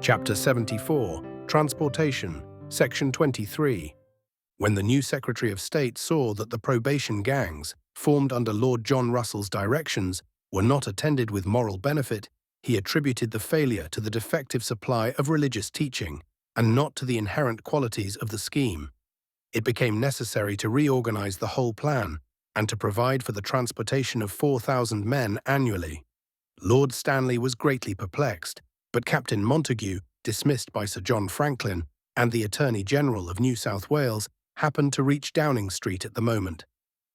Chapter 74, Transportation, Section 23. When the new Secretary of State saw that the probation gangs, formed under Lord John Russell's directions, were not attended with moral benefit, he attributed the failure to the defective supply of religious teaching, and not to the inherent qualities of the scheme. It became necessary to reorganize the whole plan, and to provide for the transportation of 4,000 men annually. Lord Stanley was greatly perplexed, but Captain Montague, dismissed by Sir John Franklin, and the Attorney General of New South Wales, happened to reach Downing Street at the moment.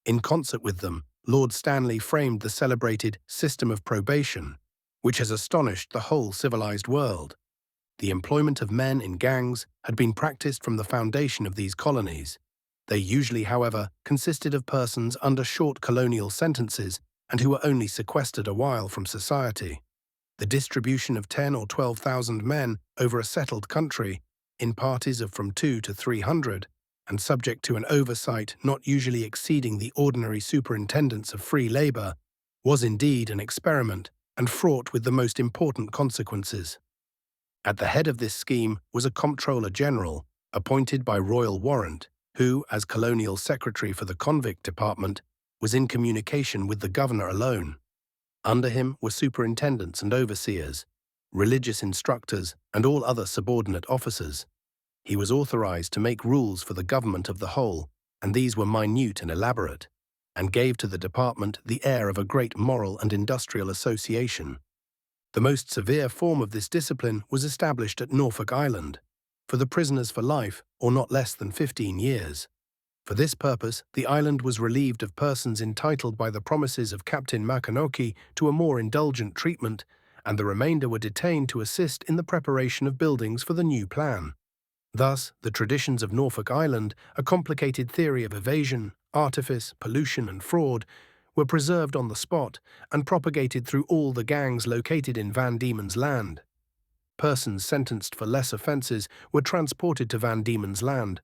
In concert with them, Lord Stanley framed the celebrated system of probation, which has astonished the whole civilized world. The employment of men in gangs had been practiced from the foundation of these colonies. They usually, however, consisted of persons under short colonial sentences and who were only sequestered a while from society. The distribution of 10 or 12,000 men over a settled country, in parties of from 2 to 300, and subject to an oversight not usually exceeding the ordinary superintendence of free labour, was indeed an experiment and fraught with the most important consequences. At the head of this scheme was a Comptroller General, appointed by royal warrant, who, as Colonial Secretary for the Convict Department, was in communication with the Governor alone. Under him were superintendents and overseers, religious instructors, and all other subordinate officers. He was authorized to make rules for the government of the whole, and these were minute and elaborate, and gave to the department the air of a great moral and industrial association. The most severe form of this discipline was established at Norfolk Island, for the prisoners for life, or not less than 15 years. For this purpose, the island was relieved of persons entitled by the promises of Captain Makanoki to a more indulgent treatment, and the remainder were detained to assist in the preparation of buildings for the new plan. Thus, the traditions of Norfolk Island, a complicated theory of evasion, artifice, pollution, and fraud, were preserved on the spot and propagated through all the gangs located in Van Diemen's Land. Persons sentenced for less offences were transported to Van Diemen's Land,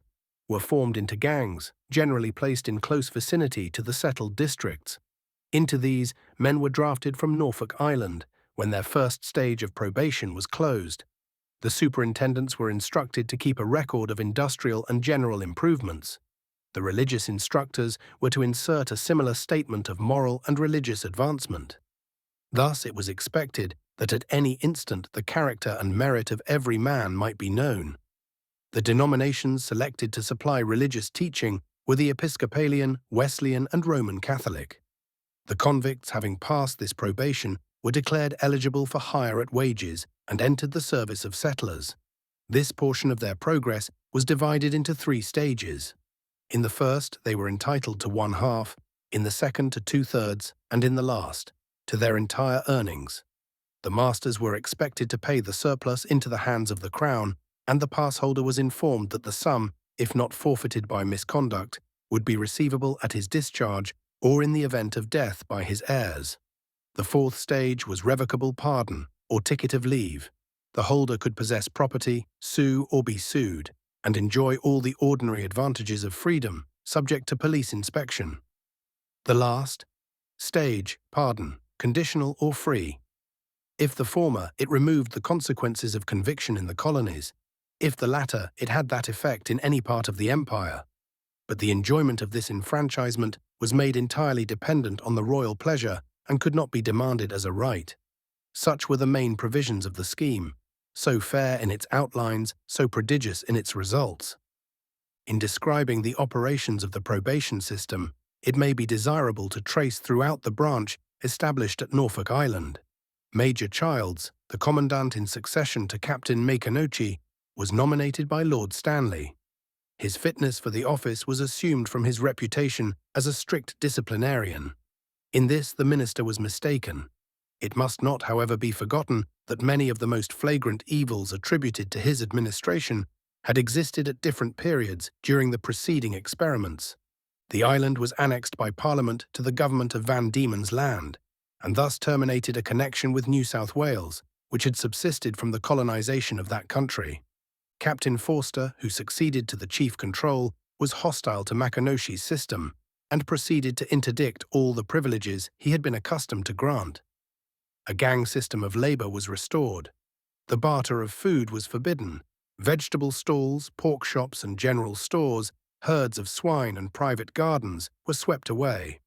were formed into gangs, generally placed in close vicinity to the settled districts. Into these, men were drafted from Norfolk Island, when their first stage of probation was closed. The superintendents were instructed to keep a record of industrial and general improvements. The religious instructors were to insert a similar statement of moral and religious advancement. Thus it was expected that at any instant the character and merit of every man might be known. The denominations selected to supply religious teaching were the Episcopalian, Wesleyan, and Roman Catholic. The convicts, having passed this probation, were declared eligible for hire at wages and entered the service of settlers. This portion of their progress was divided into 3 stages. In the first, they were entitled to 1/2, in the second to 2/3, and in the last, to their entire earnings. The masters were expected to pay the surplus into the hands of the Crown, and the passholder was informed that the sum, if not forfeited by misconduct, would be receivable at his discharge or in the event of death by his heirs. The 4th stage was revocable pardon, or ticket of leave. The holder could possess property, sue or be sued, and enjoy all the ordinary advantages of freedom, subject to police inspection. The last stage, pardon, conditional or free. If the former, it removed the consequences of conviction in the colonies. If the latter, it had that effect in any part of the empire. But the enjoyment of this enfranchisement was made entirely dependent on the royal pleasure and could not be demanded as a right. Such were the main provisions of the scheme, so fair in its outlines, so prodigious in its results. In describing the operations of the probation system, it may be desirable to trace throughout the branch established at Norfolk Island. Major Childs, the commandant in succession to Captain Makanoki, was nominated by Lord Stanley. His fitness for the office was assumed from his reputation as a strict disciplinarian. In this the minister was mistaken. It must not, however, be forgotten that many of the most flagrant evils attributed to his administration had existed at different periods during the preceding experiments. The island was annexed by Parliament to the government of Van Diemen's Land, and thus terminated a connection with New South Wales, which had subsisted from the colonization of that country. Captain Forster, who succeeded to the chief control, was hostile to Makanoshi's system and proceeded to interdict all the privileges he had been accustomed to grant. A gang system of labour was restored. The barter of food was forbidden. Vegetable stalls, pork shops and general stores, herds of swine and private gardens were swept away.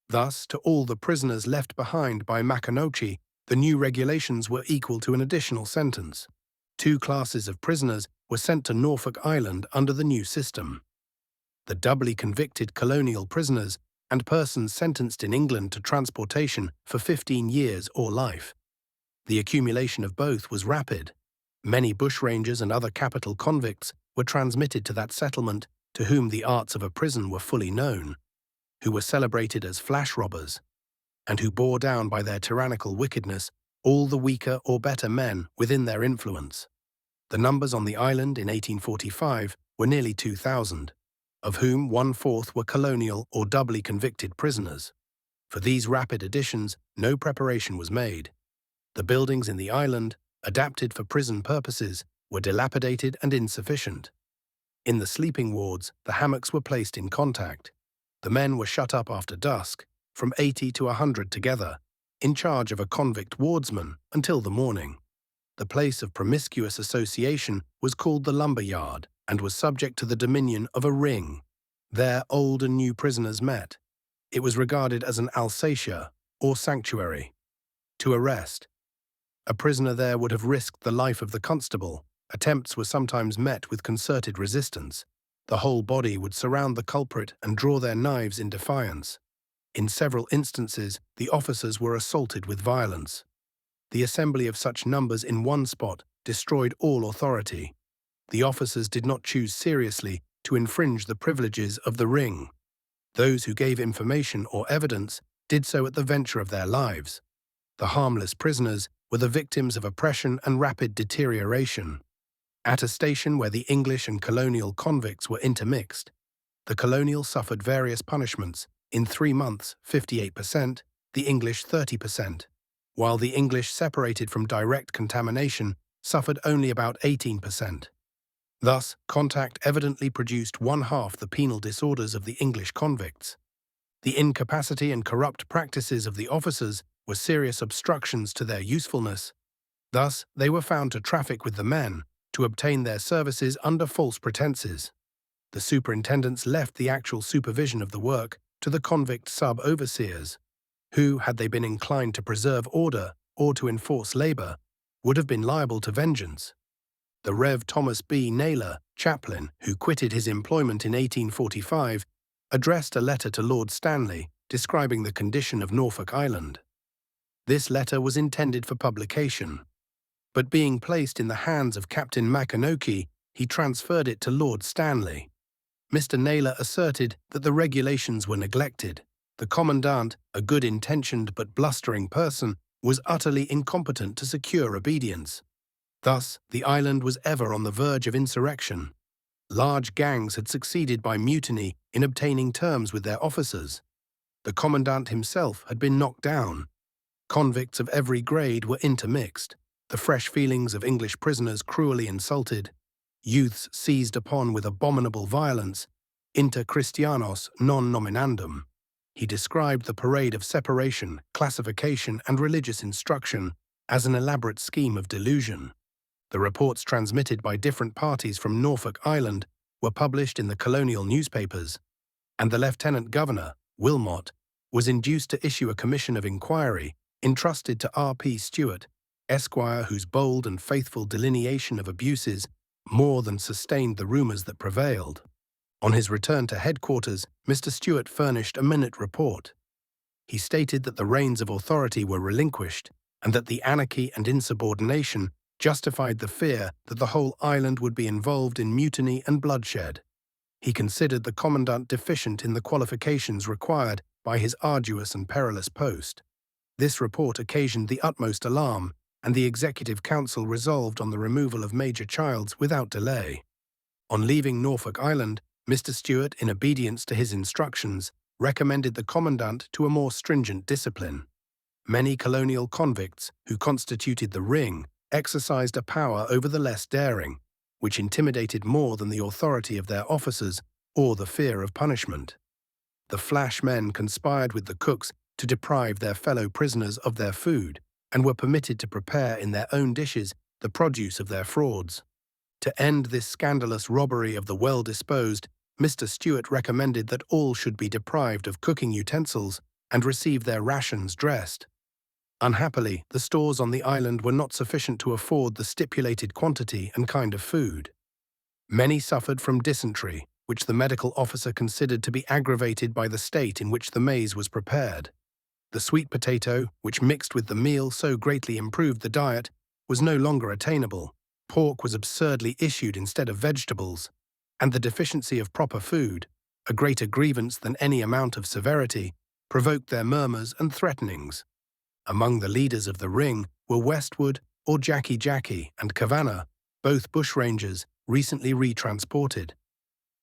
Thus, to all the prisoners left behind by Makanochi, the new regulations were equal to an additional sentence. 2 classes of prisoners were sent to Norfolk Island under the new system. The doubly convicted colonial prisoners and persons sentenced in England to transportation for 15 years or life. The accumulation of both was rapid. Many bushrangers and other capital convicts were transmitted to that settlement to whom the arts of a prison were fully known, who were celebrated as flash robbers, and who bore down by their tyrannical wickedness all the weaker or better men within their influence. The numbers on the island in 1845 were nearly 2,000, of whom 1/4 were colonial or doubly convicted prisoners. For these rapid additions, no preparation was made. The buildings in the island, adapted for prison purposes, were dilapidated and insufficient. In the sleeping wards, the hammocks were placed in contact. The men were shut up after dusk, from 80 to 100 together, in charge of a convict wardsman until the morning. The place of promiscuous association was called the lumber yard and was subject to the dominion of a ring. There old and new prisoners met. It was regarded as an Alsatia, or sanctuary. To arrest a prisoner there would have risked the life of the constable. Attempts were sometimes met with concerted resistance. The whole body would surround the culprit and draw their knives in defiance. In several instances, the officers were assaulted with violence. The assembly of such numbers in one spot destroyed all authority. The officers did not choose seriously to infringe the privileges of the ring. Those who gave information or evidence did so at the venture of their lives. The harmless prisoners were the victims of oppression and rapid deterioration. At a station where the English and colonial convicts were intermixed, the colonial suffered various punishments. In 3 months, 58%, the English 30%, while the English separated from direct contamination suffered only about 18%. Thus, contact evidently produced 1/2 the penal disorders of the English convicts. The incapacity and corrupt practices of the officers were serious obstructions to their usefulness. Thus, they were found to traffic with the men, to obtain their services under false pretenses. The superintendents left the actual supervision of the work to the convict sub-overseers, who, had they been inclined to preserve order or to enforce labor, would have been liable to vengeance. The Rev. Thomas B. Naylor, chaplain, who quitted his employment in 1845, addressed a letter to Lord Stanley describing the condition of Norfolk Island. This letter was intended for publication, but being placed in the hands of Captain Makanoki, he transferred it to Lord Stanley. Mr. Naylor asserted that the regulations were neglected. The commandant, a good-intentioned but blustering person, was utterly incompetent to secure obedience. Thus, the island was ever on the verge of insurrection. Large gangs had succeeded by mutiny in obtaining terms with their officers. The commandant himself had been knocked down. Convicts of every grade were intermixed, the fresh feelings of English prisoners cruelly insulted, youths seized upon with abominable violence, inter Christianos non nominandum. He described the parade of separation, classification, and religious instruction as an elaborate scheme of delusion. The reports transmitted by different parties from Norfolk Island were published in the colonial newspapers, and the Lieutenant Governor, Wilmot, was induced to issue a commission of inquiry entrusted to R.P. Stewart, Esquire, whose bold and faithful delineation of abuses more than sustained the rumors that prevailed. On his return to headquarters, Mr. Stewart furnished a minute report. He stated that the reins of authority were relinquished and that the anarchy and insubordination justified the fear that the whole island would be involved in mutiny and bloodshed. He considered the commandant deficient in the qualifications required by his arduous and perilous post. This report occasioned the utmost alarm, and the Executive Council resolved on the removal of Major Childs without delay. On leaving Norfolk Island, Mr. Stewart, in obedience to his instructions, recommended the commandant to a more stringent discipline. Many colonial convicts, who constituted the ring, exercised a power over the less daring, which intimidated more than the authority of their officers or the fear of punishment. The flash men conspired with the cooks to deprive their fellow prisoners of their food, and were permitted to prepare in their own dishes the produce of their frauds. To end this scandalous robbery of the well-disposed, Mr. Stewart recommended that all should be deprived of cooking utensils and receive their rations dressed. Unhappily, the stores on the island were not sufficient to afford the stipulated quantity and kind of food. Many suffered from dysentery, which the medical officer considered to be aggravated by the state in which the maize was prepared. The sweet potato, which mixed with the meal so greatly improved the diet, was no longer attainable. Pork was absurdly issued instead of vegetables, and the deficiency of proper food, a greater grievance than any amount of severity, provoked their murmurs and threatenings. Among the leaders of the ring were Westwood, or Jacky, and Kavanagh, both bushrangers, recently retransported.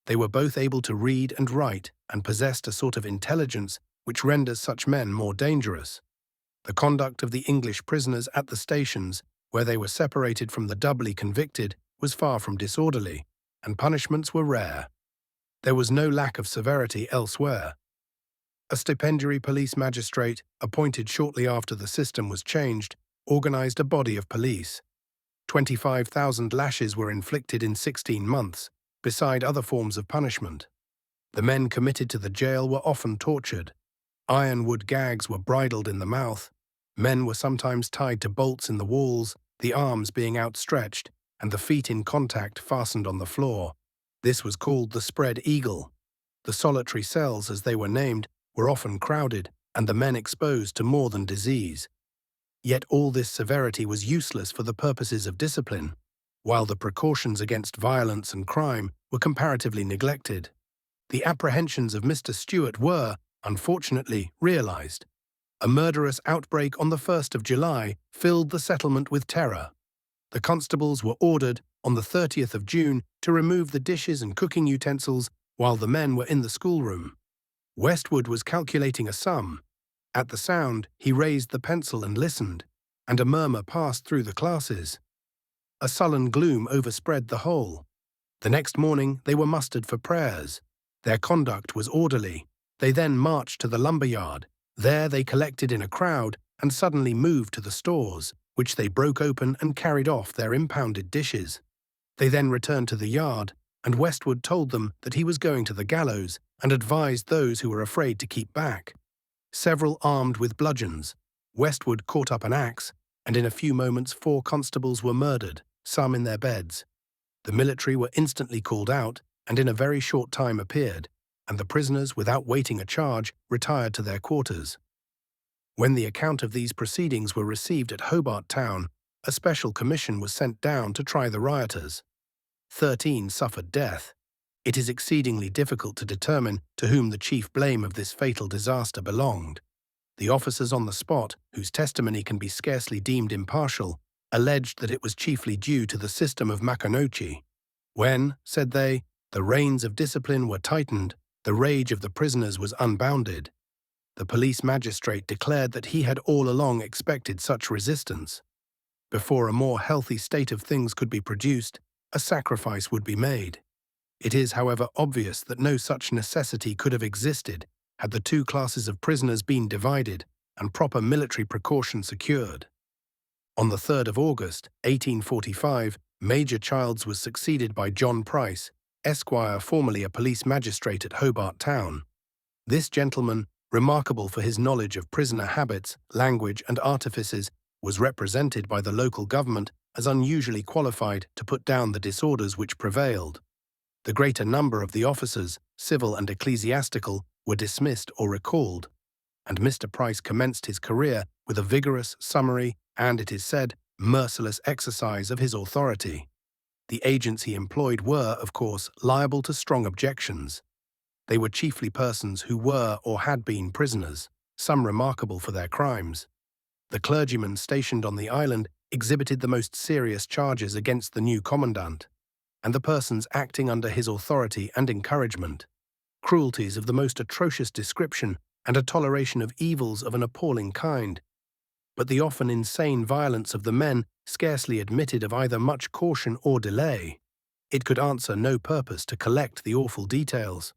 They were both able to read and write and possessed a sort of intelligence which renders such men more dangerous. The conduct of the English prisoners at the stations, where they were separated from the doubly convicted, was far from disorderly, and punishments were rare. There was no lack of severity elsewhere. A stipendiary police magistrate, appointed shortly after the system was changed, organized a body of police. 25,000 lashes were inflicted in 16 months, beside other forms of punishment. The men committed to the jail were often tortured. Ironwood gags were bridled in the mouth. Men were sometimes tied to bolts in the walls, the arms being outstretched, and the feet in contact fastened on the floor. This was called the spread eagle. The solitary cells, as they were named, were often crowded, and the men exposed to more than disease. Yet all this severity was useless for the purposes of discipline, while the precautions against violence and crime were comparatively neglected. The apprehensions of Mr. Stewart were, unfortunately, realized. A murderous outbreak on the 1st of July filled the settlement with terror. The constables were ordered, on the 30th of June, to remove the dishes and cooking utensils while the men were in the schoolroom. Westwood was calculating a sum. At the sound, he raised the pencil and listened, and a murmur passed through the classes. A sullen gloom overspread the whole. The next morning they were mustered for prayers. Their conduct was orderly. They then marched to the lumber yard. There they collected in a crowd and suddenly moved to the stores, which they broke open and carried off their impounded dishes. They then returned to the yard, and Westwood told them that he was going to the gallows and advised those who were afraid to keep back. Several armed with bludgeons. Westwood caught up an axe, and in a few moments 4 constables were murdered, some in their beds. The military were instantly called out, and in a very short time appeared, and the prisoners, without waiting a charge, retired to their quarters. When the account of these proceedings were received at Hobart Town, a special commission was sent down to try the rioters. 13 suffered death. It is exceedingly difficult to determine to whom the chief blame of this fatal disaster belonged. The officers on the spot, whose testimony can be scarcely deemed impartial, alleged that it was chiefly due to the system of Maconochie. When, said they, the reins of discipline were tightened, the rage of the prisoners was unbounded. The police magistrate declared that he had all along expected such resistance. Before a more healthy state of things could be produced, a sacrifice would be made. It is, however, obvious that no such necessity could have existed had the 2 classes of prisoners been divided and proper military precaution secured. On the 3rd of August, 1845, Major Childs was succeeded by John Price, Esquire, formerly a police magistrate at Hobart Town. This gentleman, remarkable for his knowledge of prisoner habits, language, and artifices, was represented by the local government as unusually qualified to put down the disorders which prevailed. The greater number of the officers, civil and ecclesiastical, were dismissed or recalled, and Mr. Price commenced his career with a vigorous, summary, and, it is said, merciless exercise of his authority. The agents he employed were, of course, liable to strong objections. They were chiefly persons who were or had been prisoners, some remarkable for their crimes. The clergyman stationed on the island exhibited the most serious charges against the new commandant, and the persons acting under his authority and encouragement, cruelties of the most atrocious description and a toleration of evils of an appalling kind. But the often insane violence of the men scarcely admitted of either much caution or delay. It could answer no purpose to collect the awful details.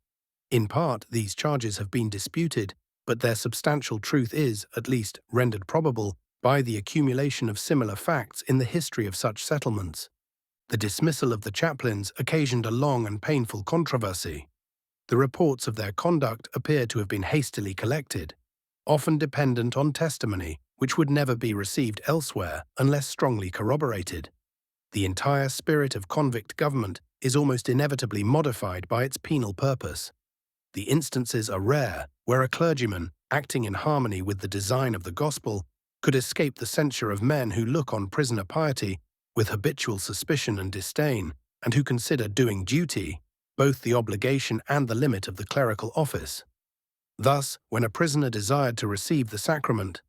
In part, these charges have been disputed, but their substantial truth is, at least, rendered probable by the accumulation of similar facts in the history of such settlements. The dismissal of the chaplains occasioned a long and painful controversy. The reports of their conduct appear to have been hastily collected, often dependent on testimony which would never be received elsewhere unless strongly corroborated. The entire spirit of convict government is almost inevitably modified by its penal purpose. The instances are rare where a clergyman, acting in harmony with the design of the gospel, could escape the censure of men who look on prisoner piety with habitual suspicion and disdain, and who consider doing duty both the obligation and the limit of the clerical office. Thus, when a prisoner desired to receive the sacrament,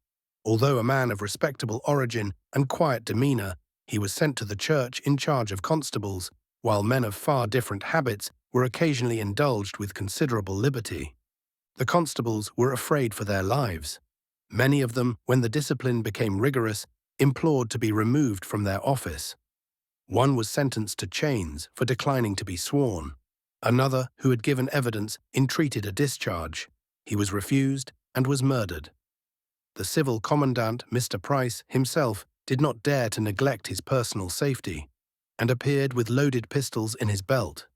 although a man of respectable origin and quiet demeanour, he was sent to the church in charge of constables, while men of far different habits were occasionally indulged with considerable liberty. The constables were afraid for their lives. Many of them, when the discipline became rigorous, implored to be removed from their office. One was sentenced to chains for declining to be sworn. Another, who had given evidence, entreated a discharge. He was refused and was murdered. The civil commandant, Mr. Price, himself, did not dare to neglect his personal safety, and appeared with loaded pistols in his belt.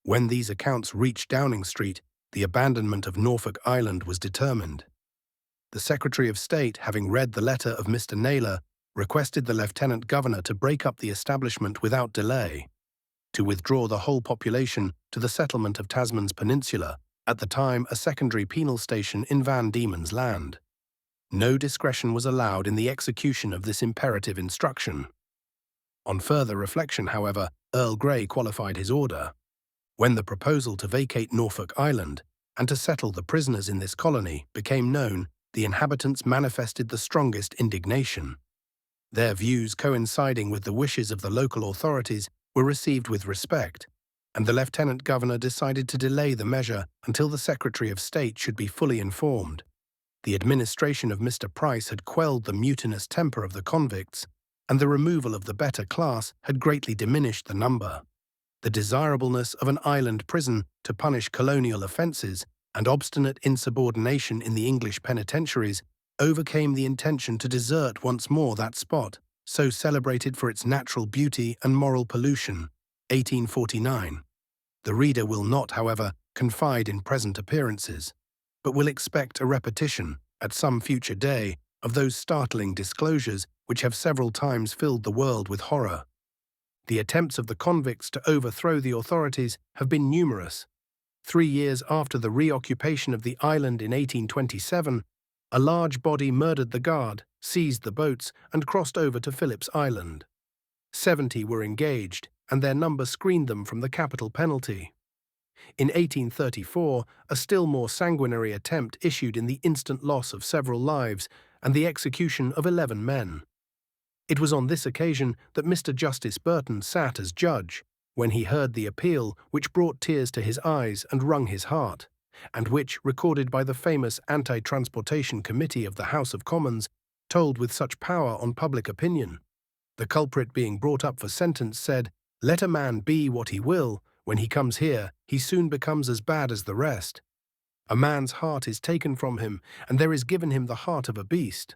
When these accounts reached Downing Street, the abandonment of Norfolk Island was determined. The Secretary of State, having read the letter of Mr. Naylor, requested the Lieutenant Governor to break up the establishment without delay, to withdraw the whole population to the settlement of Tasman's Peninsula, at the time a secondary penal station in Van Diemen's Land. No discretion was allowed in the execution of this imperative instruction. On further reflection, however, Earl Grey qualified his order. When the proposal to vacate Norfolk Island and to settle the prisoners in this colony became known, the inhabitants manifested the strongest indignation. Their views, coinciding with the wishes of the local authorities, were received with respect, and the Lieutenant Governor decided to delay the measure until the Secretary of State should be fully informed. The administration of Mr. Price had quelled the mutinous temper of the convicts, and the removal of the better class had greatly diminished the number. The desirableness of an island prison to punish colonial offences and obstinate insubordination in the English penitentiaries overcame the intention to desert once more that spot, so celebrated for its natural beauty and moral pollution, 1849. The reader will not, however, confide in present appearances, but will expect a repetition, at some future day, of those startling disclosures which have several times filled the world with horror. The attempts of the convicts to overthrow the authorities have been numerous. 3 years after the reoccupation of the island in 1827, a large body murdered the guard, seized the boats, and crossed over to Philip's Island. 70 were engaged, and their number screened them from the capital penalty. In 1834, a still more sanguinary attempt issued in the instant loss of several lives and the execution of 11 men. It was on this occasion that Mr. Justice Burton sat as judge, when he heard the appeal which brought tears to his eyes and wrung his heart, and which, recorded by the famous Anti-Transportation Committee of the House of Commons, told with such power on public opinion. The culprit being brought up for sentence said, "Let a man be what he will, when he comes here, he soon becomes as bad as the rest. A man's heart is taken from him, and there is given him the heart of a beast."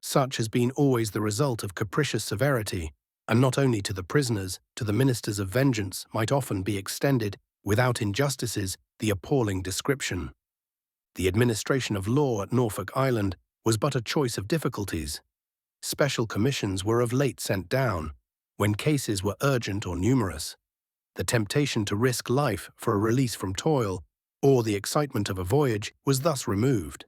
Such has been always the result of capricious severity, and not only to the prisoners, to the ministers of vengeance might often be extended, without injustices, the appalling description. The administration of law at Norfolk Island was but a choice of difficulties. Special commissions were of late sent down, when cases were urgent or numerous. The temptation to risk life for a release from toil, or the excitement of a voyage, was thus removed.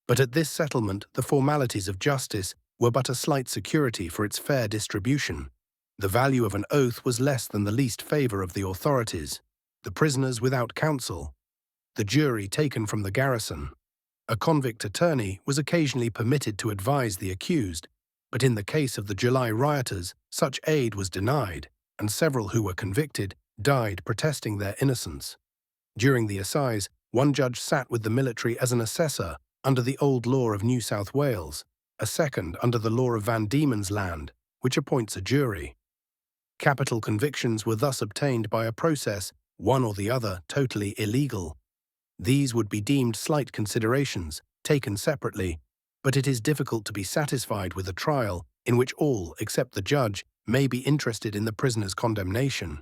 But at this settlement the formalities of justice were but a slight security for its fair distribution. The value of an oath was less than the least favour of the authorities. The prisoners without counsel. The jury taken from the garrison. A convict attorney was occasionally permitted to advise the accused, but in the case of the July rioters, such aid was denied, and several who were convicted died protesting their innocence. During the assize, one judge sat with the military as an assessor under the old law of New South Wales, a second under the law of Van Diemen's Land, which appoints a jury. Capital convictions were thus obtained by a process, one or the other totally illegal. These would be deemed slight considerations, taken separately, But it is difficult to be satisfied with a trial in which all, except the judge, may be interested in the prisoner's condemnation.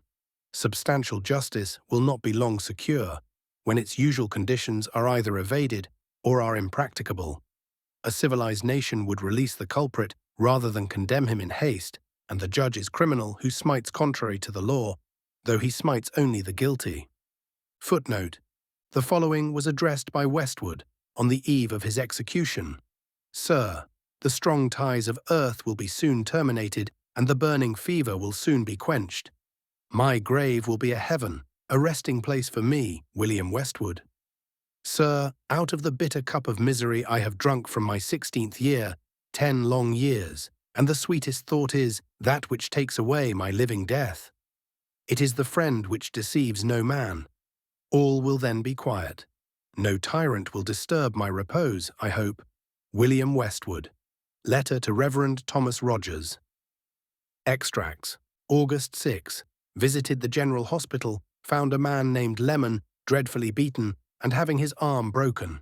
Substantial justice will not be long secure when its usual conditions are either evaded or are impracticable. A civilized nation would release the culprit rather than condemn him in haste, and the judge is criminal who smites contrary to the law, though he smites only the guilty. Footnote: the following was addressed by Westwood on the eve of his execution. Sir, the strong ties of earth will be soon terminated, and the burning fever will soon be quenched. My grave will be a heaven, a resting place for me, William Westwood. Sir, out of the bitter cup of misery I have drunk from my 16th year, 10 long years, and the sweetest thought is that which takes away my living death. It is the friend which deceives no man. All will then be quiet. No tyrant will disturb my repose, I hope. William Westwood. Letter to Reverend Thomas Rogers. Extracts. August 6. Visited the General Hospital, found a man named Lemon, dreadfully beaten, and having his arm broken.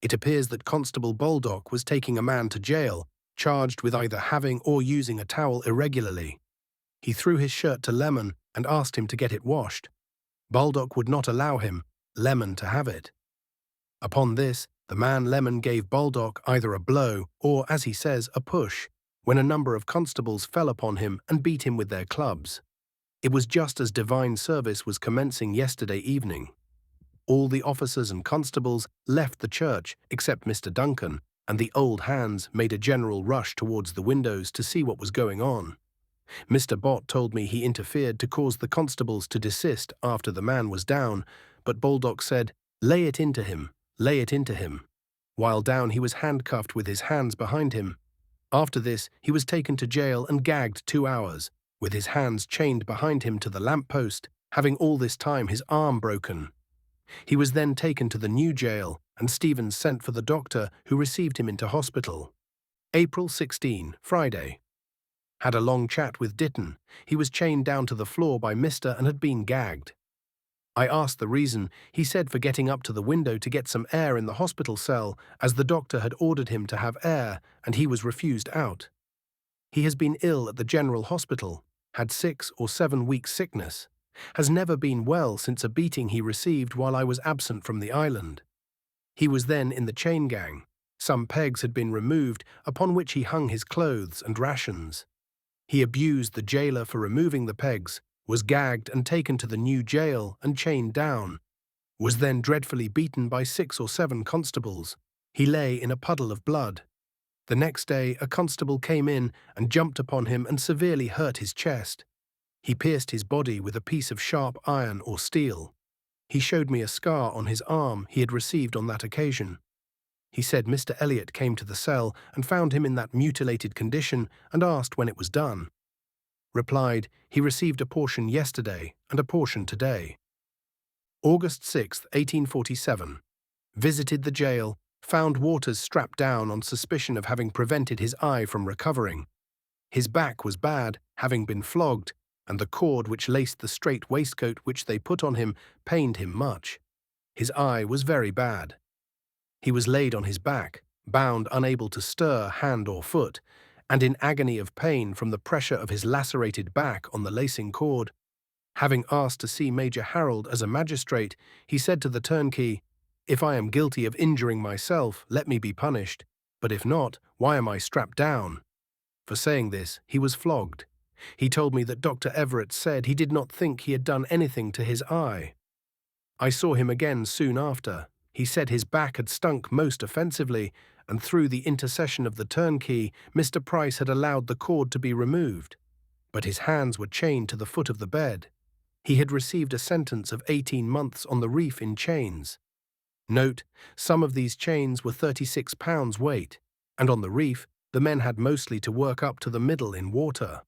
It appears that Constable Baldock was taking a man to jail, charged with either having or using a towel irregularly. He threw his shirt to Lemon and asked him to get it washed. Baldock would not allow him, Lemon, to have it. Upon this, the man Lemon gave Baldock either a blow or, as he says, a push, when a number of constables fell upon him and beat him with their clubs. It was just as divine service was commencing yesterday evening. All the officers and constables left the church except Mr. Duncan, and the old hands made a general rush towards the windows to see what was going on. Mr. Bott told me he interfered to cause the constables to desist after the man was down, but Baldock said, "Lay it into him, lay it into him." While down he was handcuffed with his hands behind him. After this he was taken to jail and gagged 2 hours, with his hands chained behind him to the lamp-post, having all this time his arm broken. He was then taken to the new jail, and Stevens sent for the doctor who received him into hospital. April 16, Friday. Had a long chat with Ditton. He was chained down to the floor by Mr. and had been gagged. I asked the reason. He said for getting up to the window to get some air in the hospital cell, as the doctor had ordered him to have air, and he was refused out. He has been ill at the General Hospital, had 6 or 7 weeks' sickness, has never been well since a beating he received while I was absent from the island. He was then in the chain gang. Some pegs had been removed, upon which he hung his clothes and rations. He abused the jailer for removing the pegs, was gagged and taken to the new jail and chained down, was then dreadfully beaten by 6 or 7 constables. He lay in a puddle of blood. The next day a constable came in and jumped upon him and severely hurt his chest. He pierced his body with a piece of sharp iron or steel. He showed me a scar on his arm he had received on that occasion. He said Mr. Elliot came to the cell and found him in that mutilated condition and asked when it was done. Replied, he received a portion yesterday and a portion today. August 6, 1847. Visited the jail, found Waters strapped down on suspicion of having prevented his eye from recovering. His back was bad, having been flogged, and the cord which laced the strait waistcoat which they put on him pained him much. His eye was very bad. He was laid on his back, bound unable to stir hand or foot, and in agony of pain from the pressure of his lacerated back on the lacing cord. Having asked to see Major Harold as a magistrate, he said to the turnkey, "If I am guilty of injuring myself, let me be punished, but if not, why am I strapped down?" For saying this, he was flogged. He told me that Dr. Everett said he did not think he had done anything to his eye. I saw him again soon after. He said his back had stunk most offensively, and through the intercession of the turnkey, Mr. Price had allowed the cord to be removed. But his hands were chained to the foot of the bed. He had received a sentence of 18 months on the reef in chains. Note, some of these chains were 36 pounds weight, and on the reef, the men had mostly to work up to the middle in water.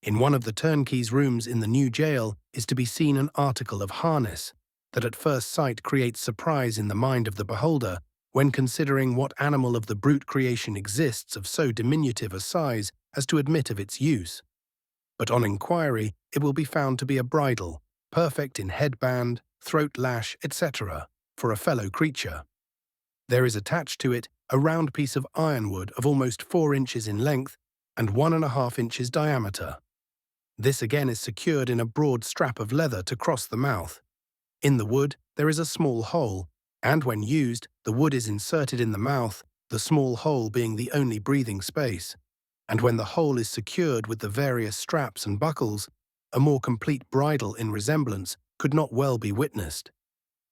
In one of the turnkey's rooms in the new jail is to be seen an article of harness that at first sight creates surprise in the mind of the beholder when considering what animal of the brute creation exists of so diminutive a size as to admit of its use. But on inquiry it will be found to be a bridle, perfect in headband, throat lash, etc., for a fellow creature. There is attached to it a round piece of ironwood of almost 4 inches in length and 1.5 inches diameter. This again is secured in a broad strap of leather to cross the mouth. In the wood, there is a small hole, and when used, the wood is inserted in the mouth, the small hole being the only breathing space. And when the hole is secured with the various straps and buckles, a more complete bridle in resemblance could not well be witnessed.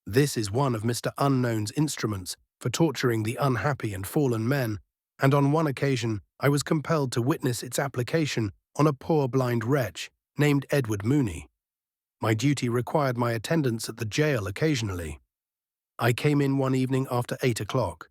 This is one of Mr. Unknown's instruments for torturing the unhappy and fallen men, and on one occasion I was compelled to witness its application on a poor blind wretch named Edward Mooney. My duty required my attendance at the jail occasionally. I came in one evening after 8 o'clock.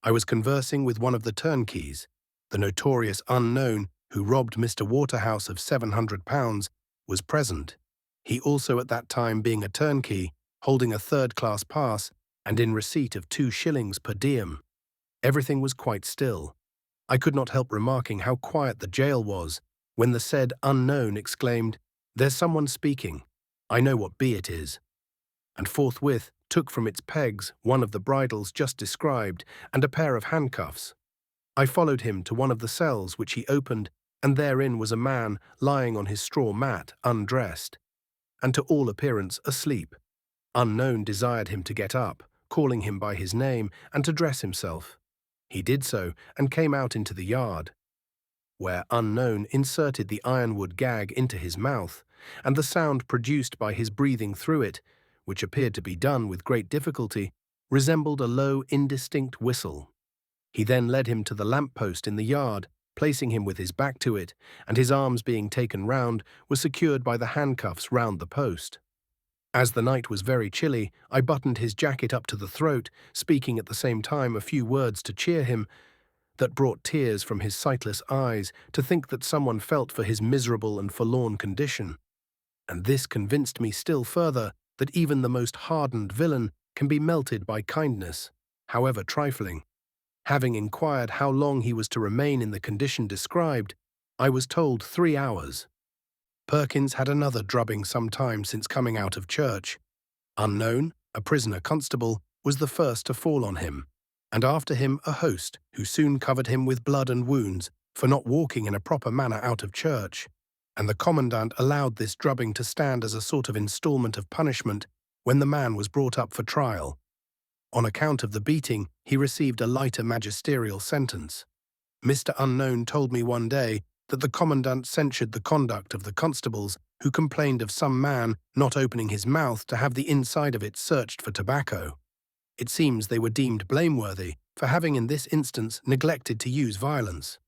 I was conversing with one of the turnkeys. The notorious Unknown, who robbed Mr. Waterhouse of £700, was present. He also at that time being a turnkey, holding a third-class pass, and in receipt of 2 shillings per diem. Everything was quite still. I could not help remarking how quiet the jail was, when the said Unknown exclaimed, "There's someone speaking. I know what bee it is," and forthwith took from its pegs one of the bridles just described and a pair of handcuffs. I followed him to one of the cells which he opened, and therein was a man lying on his straw mat, undressed, and to all appearance asleep. Unknown desired him to get up, calling him by his name, and to dress himself. He did so, and came out into the yard, where Unknown inserted the ironwood gag into his mouth, and the sound produced by his breathing through it, which appeared to be done with great difficulty, resembled a low, indistinct whistle. He then led him to the lamp-post in the yard, placing him with his back to it, and his arms being taken round, were secured by the handcuffs round the post. As the night was very chilly, I buttoned his jacket up to the throat, speaking at the same time a few words to cheer him, that brought tears from his sightless eyes to think that someone felt for his miserable and forlorn condition. And this convinced me still further that even the most hardened villain can be melted by kindness, however trifling. Having inquired how long he was to remain in the condition described, I was told 3 hours. Perkins had another drubbing some time since coming out of church. Unknown, a prisoner constable, was the first to fall on him, and after him a host, who soon covered him with blood and wounds for not walking in a proper manner out of church, and the commandant allowed this drubbing to stand as a sort of instalment of punishment when the man was brought up for trial. On account of the beating, he received a lighter magisterial sentence. Mr. Unknown told me one day that the commandant censured the conduct of the constables who complained of some man not opening his mouth to have the inside of it searched for tobacco. It seems they were deemed blameworthy for having in this instance neglected to use violence.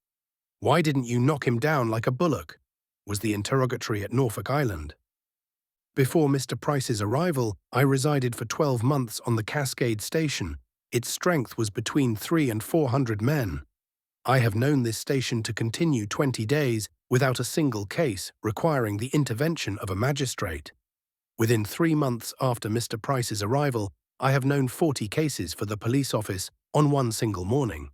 "Why didn't you knock him down like a bullock?" was the interrogatory at Norfolk Island. Before Mr. Price's arrival, I resided for 12 months on the Cascade Station. Its strength was between 300 and 400 men. I have known this station to continue 20 days without a single case requiring the intervention of a magistrate. Within 3 months after Mr. Price's arrival, I have known 40 cases for the police office on one single morning.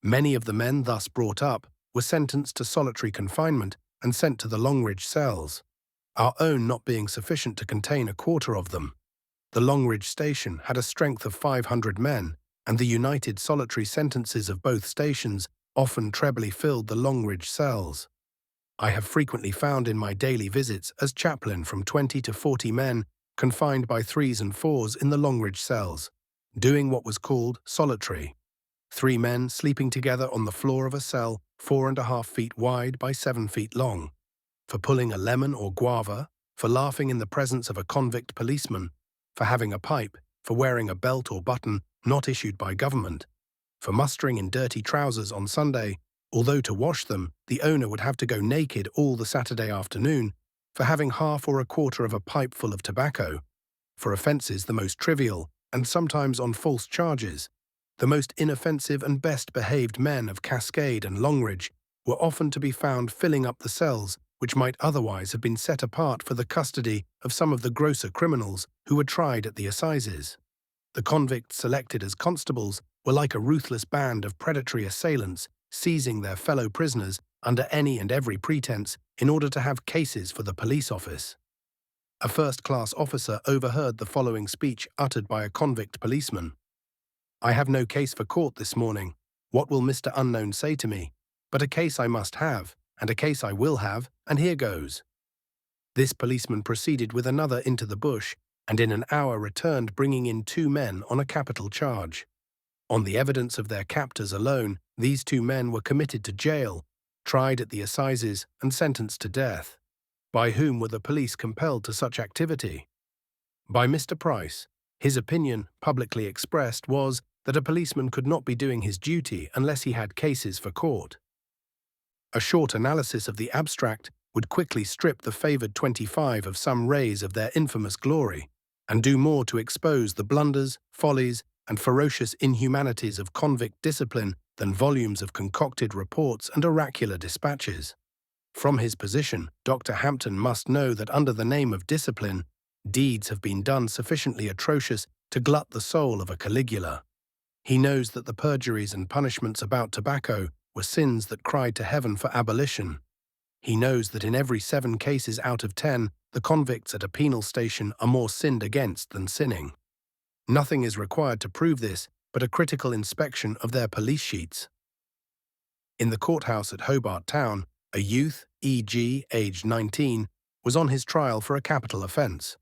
Many of the men thus brought up were sentenced to solitary confinement and sent to the Longridge cells, our own not being sufficient to contain a quarter of them. The Longridge station had a strength of 500 men, and the united solitary sentences of both stations often trebly filled the Longridge cells. I have frequently found in my daily visits as chaplain from 20 to 40 men confined by 3s and 4s in the Longridge cells, doing what was called solitary. 3 men sleeping together on the floor of a cell 4.5 feet wide by 7 feet long, for pulling a lemon or guava, for laughing in the presence of a convict policeman, for having a pipe, for wearing a belt or button not issued by government, for mustering in dirty trousers on Sunday, although to wash them the owner would have to go naked all the Saturday afternoon, for having half or a quarter of a pipe full of tobacco, for offences the most trivial and sometimes on false charges. The most inoffensive and best-behaved men of Cascade and Longridge were often to be found filling up the cells which might otherwise have been set apart for the custody of some of the grosser criminals who were tried at the assizes. The convicts selected as constables were like a ruthless band of predatory assailants seizing their fellow prisoners under any and every pretense in order to have cases for the police office. A first-class officer overheard the following speech uttered by a convict policeman. "I have no case for court this morning. What will Mr. Unknown say to me? But a case I must have, and a case I will have, and here goes. This policeman proceeded with another into the bush, and in an hour returned bringing in 2 men on a capital charge. On the evidence of their captors alone, these 2 men were committed to jail, tried at the assizes, and sentenced to death. By whom were the police compelled to such activity? By Mr. Price. His opinion, publicly expressed, was that a policeman could not be doing his duty unless he had cases for court. A short analysis of the abstract would quickly strip the favoured 25 of some rays of their infamous glory, and do more to expose the blunders, follies, and ferocious inhumanities of convict discipline than volumes of concocted reports and oracular dispatches. From his position, Dr. Hampton must know that under the name of discipline, deeds have been done sufficiently atrocious to glut the soul of a Caligula. He knows that the perjuries and punishments about tobacco were sins that cried to heaven for abolition. He knows that in every 7 cases out of 10, the convicts at a penal station are more sinned against than sinning. Nothing is required to prove this but a critical inspection of their police sheets. In the courthouse at Hobart Town, a youth, E.G., aged 19, was on his trial for a capital offence.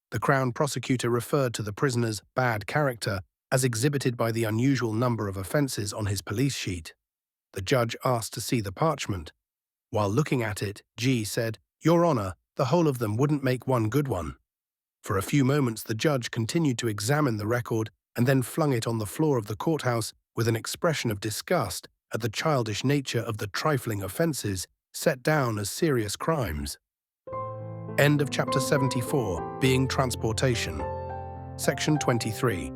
The Crown prosecutor referred to the prisoner's bad character as exhibited by the unusual number of offences on his police sheet. The judge asked to see the parchment. While looking at it, G. said, "Your Honour, the whole of them wouldn't make one good one." For a few moments the judge continued to examine the record and then flung it on the floor of the courthouse with an expression of disgust at the childish nature of the trifling offences set down as serious crimes. End of Chapter 74, being transportation. Section 23.